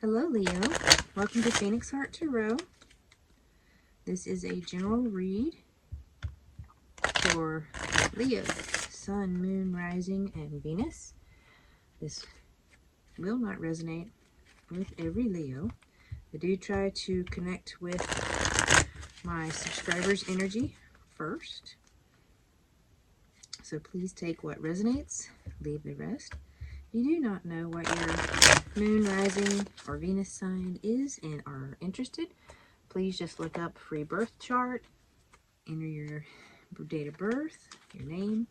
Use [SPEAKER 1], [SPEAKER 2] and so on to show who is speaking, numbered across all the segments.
[SPEAKER 1] Hello, Leo. Welcome to Phoenix Heart Tarot. This is a general read for Leo, Sun, Moon, Rising, and Venus. This will not resonate with every Leo. I do try to connect with my subscribers' energy first. So please take what resonates, leave the rest. If you do not know what your Moon, Rising, or Venus sign is and are interested, please just look up free birth chart, enter your date of birth, your name,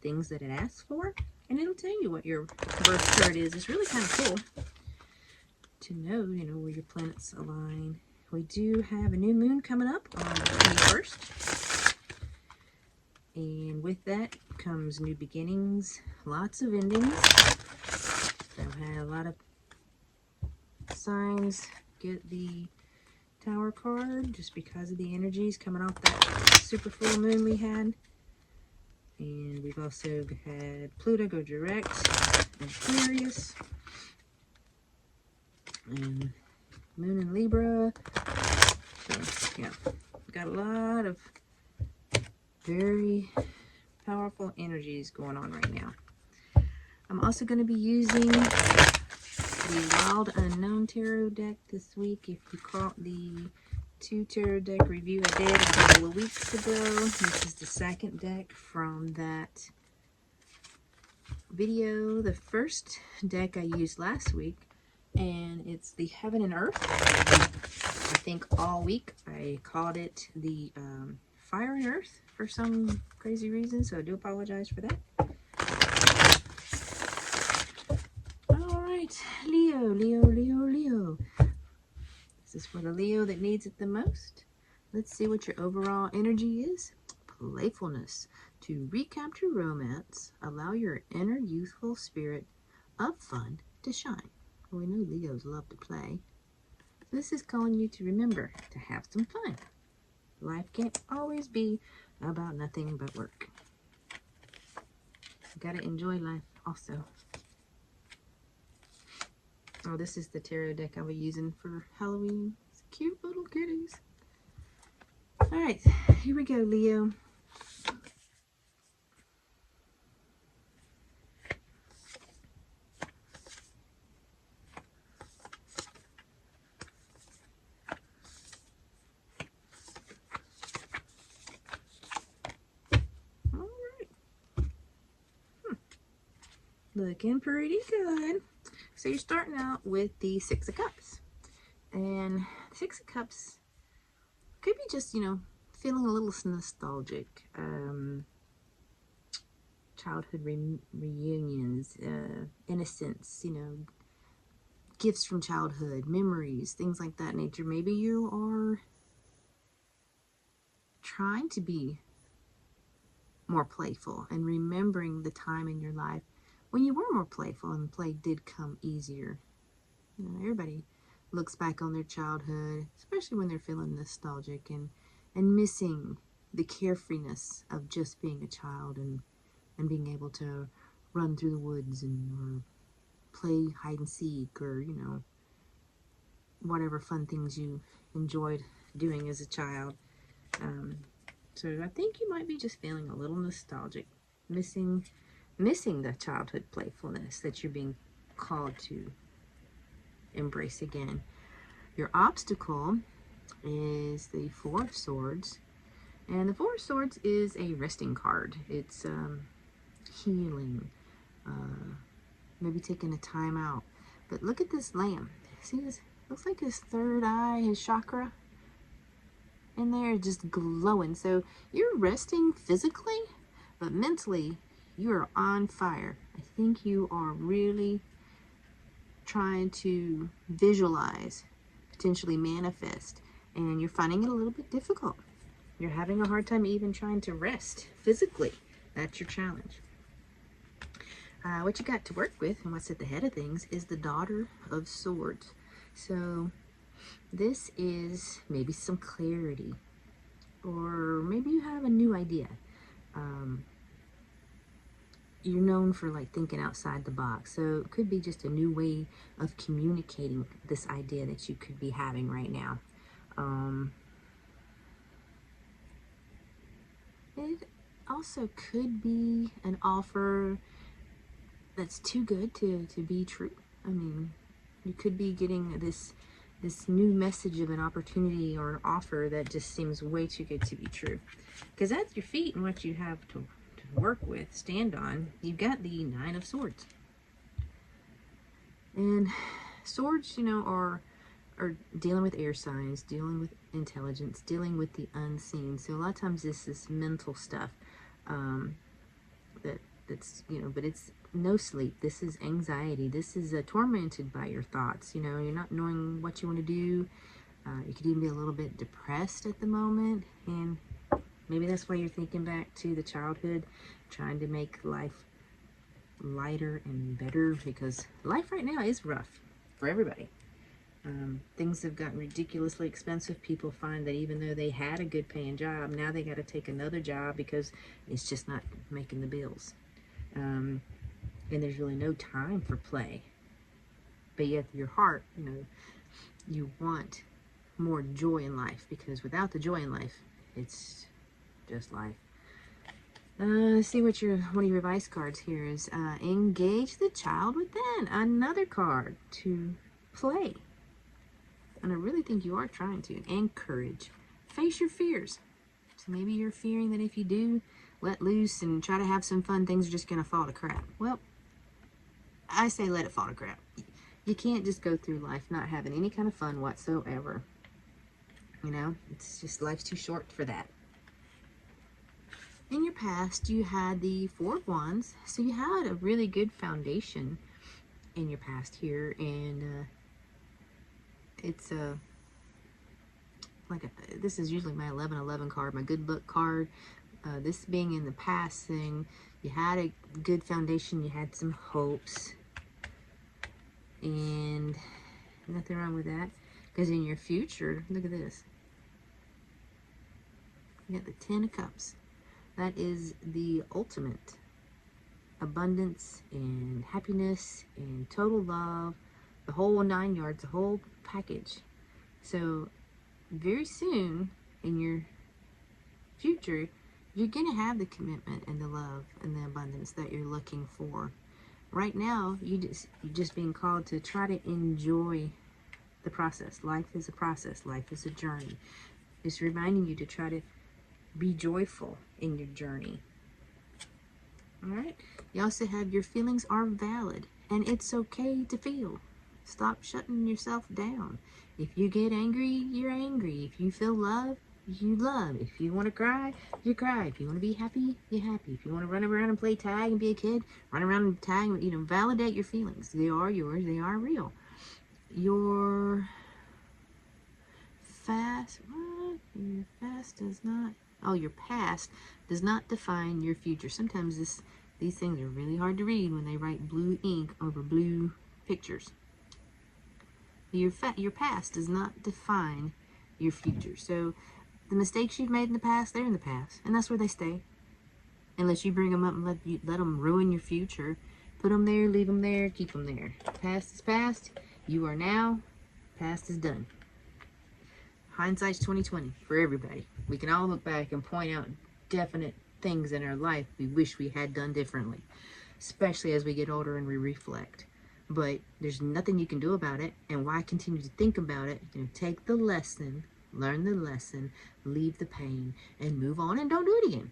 [SPEAKER 1] things that it asks for, and it'll tell you what your birth chart is. It's really kind of cool to know, where your planets align. We do have a new moon coming up on the 21st. And with that comes new beginnings, lots of endings. I've had a lot of signs get the Tower card just because of the energies coming off that super full moon we had. And we've also had Pluto go direct and Aquarius. And Moon in Libra. So, yeah, got a lot of very powerful energies going on right now. I'm also going to be using the Wild Unknown Tarot deck this week. If you caught the 2 tarot deck review I did a couple of weeks ago, this is the second deck from that video. The first deck I used last week, and it's the Heaven and Earth. I think all week I called it the Fire and Earth for some crazy reason, so I do apologize for that. Alright, Leo. This is for the Leo that needs it the most. Let's see what your overall energy is. Playfulness. To recapture romance, allow your inner youthful spirit of fun to shine. Well, we know Leos love to play. This is calling you to remember to have some fun. Life can't always be about nothing but work. You gotta enjoy life also. Oh, this is the tarot deck I'll be using for Halloween. It's cute little kitties. Alright, here we go, Leo. Looking pretty good. So you're starting out with the Six of Cups. And the Six of Cups could be just, feeling a little nostalgic. Childhood reunions, innocence, gifts from childhood, memories, things like that nature. Maybe you are trying to be more playful and remembering the time in your life when you were more playful and play did come easier. Everybody looks back on their childhood, especially when they're feeling nostalgic and missing the carefreeness of just being a child and being able to run through the woods or play hide and seek or, whatever fun things you enjoyed doing as a child. So I think you might be just feeling a little nostalgic, missing the childhood playfulness that you're being called to embrace again. Your obstacle is the Four of Swords, and the Four of Swords is a resting card. It's healing, maybe taking a time out. But look at this lamb. See this? Looks like his third eye, his chakra in there, just glowing. So you're resting physically, but mentally you are on fire. I think you are really trying to visualize, potentially manifest, and you're finding it a little bit difficult. You're having a hard time even trying to rest physically. That's your challenge. What you got to work with and what's at the head of things is the Daughter of Swords. So this is maybe some clarity, or maybe you have a new idea. you're known for like thinking outside the box. So it could be just a new way of communicating this idea that you could be having right now. It also could be an offer that's too good to be true. I mean, you could be getting this new message of an opportunity or an offer that just seems way too good to be true. Because that's your feet and what you have to work with, stand on. You've got the Nine of Swords. And swords, you know, are dealing with air signs, dealing with intelligence, dealing with the unseen. So a lot of times this is mental stuff that's, you know, but it's no sleep. This is anxiety. This is tormented by your thoughts. You know, you're not knowing what you want to do. You could even be a little bit depressed at the moment, and maybe that's why you're thinking back to the childhood, trying to make life lighter and better, because life right now is rough for everybody. Things have gotten ridiculously expensive. People find that even though they had a good paying job, now they got to take another job because it's just not making the bills. And there's really no time for play. But yet your heart, you know, you want more joy in life, because without the joy in life, it's just life. Let's see what one of your advice cards here is. Engage the child within. Another card to play. And I really think you are trying to. And courage. Face your fears. So maybe you're fearing that if you do let loose and try to have some fun, things are just going to fall to crap. Well, I say let it fall to crap. You can't just go through life not having any kind of fun whatsoever. You know, it's just, life's too short for that. In your past, you had the Four of Wands. So you had a really good foundation in your past here. And it's this is usually my 1111 card, my good luck card. This being in the past thing, you had a good foundation, you had some hopes, and nothing wrong with that. Because in your future, look at this. You got the Ten of Cups. That is the ultimate abundance and happiness and total love, the whole 9 yards, the whole package. So very soon in your future, you're going to have the commitment and the love and the abundance that you're looking for. Right now, you're just being called to try to enjoy the process. Life is a process. Life is a journey. It's reminding you to try to be joyful in your journey. All right? You also have your feelings are valid, and it's okay to feel. Stop shutting yourself down. If you get angry, you're angry. If you feel love, you love. If you want to cry, you cry. If you want to be happy, you're happy. If you want to run around and play tag and be a kid, run around and tag, you know, validate your feelings. They are yours. They are real. Your past does not, your past does not define your future. Sometimes these things are really hard to read when they write blue ink over blue pictures. Your past does not define your future. So the mistakes you've made in the past, they're in the past, and that's where they stay. Unless you bring them up and let them ruin your future. Put them there, leave them there, keep them there. Past is past. You are now. Past is done. Hindsight's 20/20 for everybody. We can all look back and point out definite things in our life we wish we had done differently, especially as we get older and we reflect. But there's nothing you can do about it, and why continue to think about it? You know, take the lesson, learn the lesson, leave the pain, and move on, and don't do it again.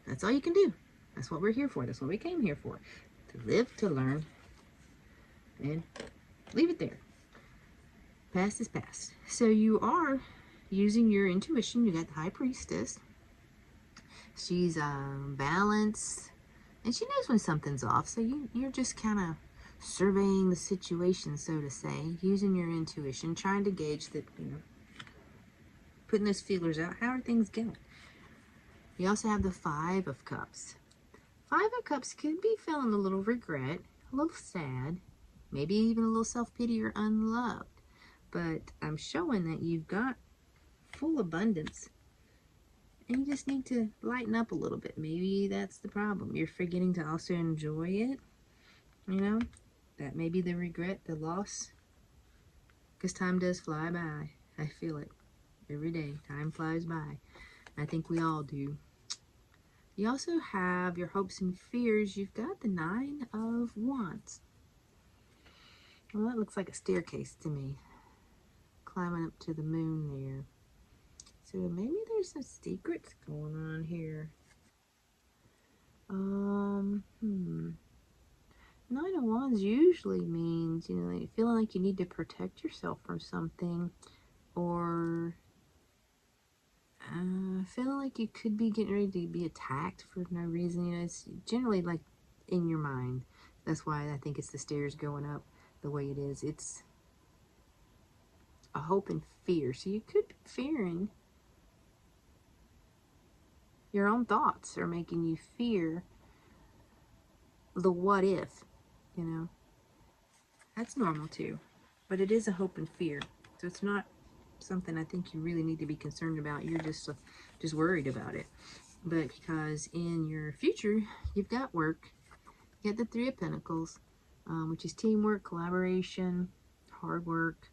[SPEAKER 1] That's all you can do. That's what we're here for. That's what we came here for. To live, to learn, and leave it there. Past is past. So you are using your intuition. You got the High Priestess. She's balanced, and she knows when something's off. So you're just kind of surveying the situation, so to say, using your intuition, trying to gauge that, you know, putting those feelers out. How are things going? You also have the Five of Cups. Five of Cups could be feeling a little regret, a little sad, maybe even a little self-pity or unloved. But I'm showing that you've got full abundance And you just need to lighten up a little bit. Maybe that's the problem. You're forgetting to also enjoy it. You know, that may be the regret, the loss. Because time does fly by. I feel it every day. Time flies by. I think we all do. You also have your hopes and fears. You've got the Nine of Wands. Well, that looks like a staircase to me. Climbing up to the moon there. So maybe there's some secrets going on here. Nine of Wands usually means, you know, like feeling like you need to protect yourself from something, or feeling like you could be getting ready to be attacked for no reason. You know, it's generally like in your mind. That's why I think it's the stairs going up the way it is. It's a hope and fear. So you could be fearing. Your own thoughts are making you fear the what if, you know. That's normal too. But it is a hope and fear. So it's not something I think you really need to be concerned about. You're just worried about it. But because in your future, you've got work. You got the Three of Pentacles, which is teamwork, collaboration, hard work.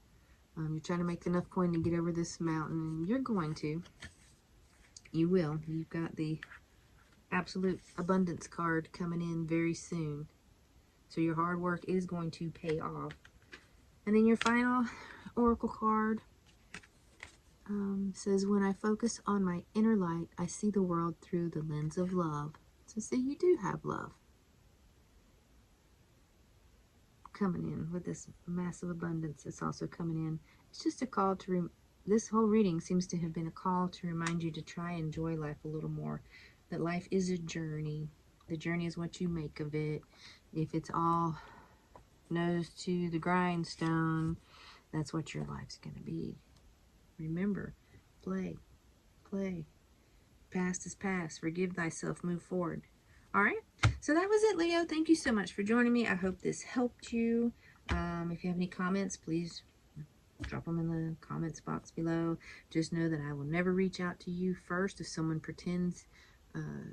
[SPEAKER 1] You're trying to make enough coin to get over this mountain, and you're going to. You will. You've got the absolute abundance card coming in very soon. So your hard work is going to pay off. And then your final oracle card says, when I focus on my inner light, I see the world through the lens of love. So see, you do have love coming in with this massive abundance that's also coming in. It's just a call to, this whole reading seems to have been a call to remind you to try and enjoy life a little more. That life is a journey. The journey is what you make of it. If it's all nose to the grindstone, that's what your life's going to be. Remember, play. Past is past. Forgive thyself. Move forward. All right. So that was it, Leo. Thank you so much for joining me. I hope this helped you. If you have any comments, please drop them in the comments box below. Just know that I will never reach out to you first. If someone pretends,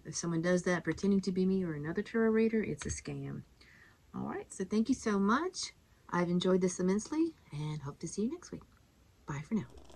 [SPEAKER 1] if someone does that pretending to be me or another tarot reader, it's a scam. All right. So thank you so much. I've enjoyed this immensely and hope to see you next week. Bye for now.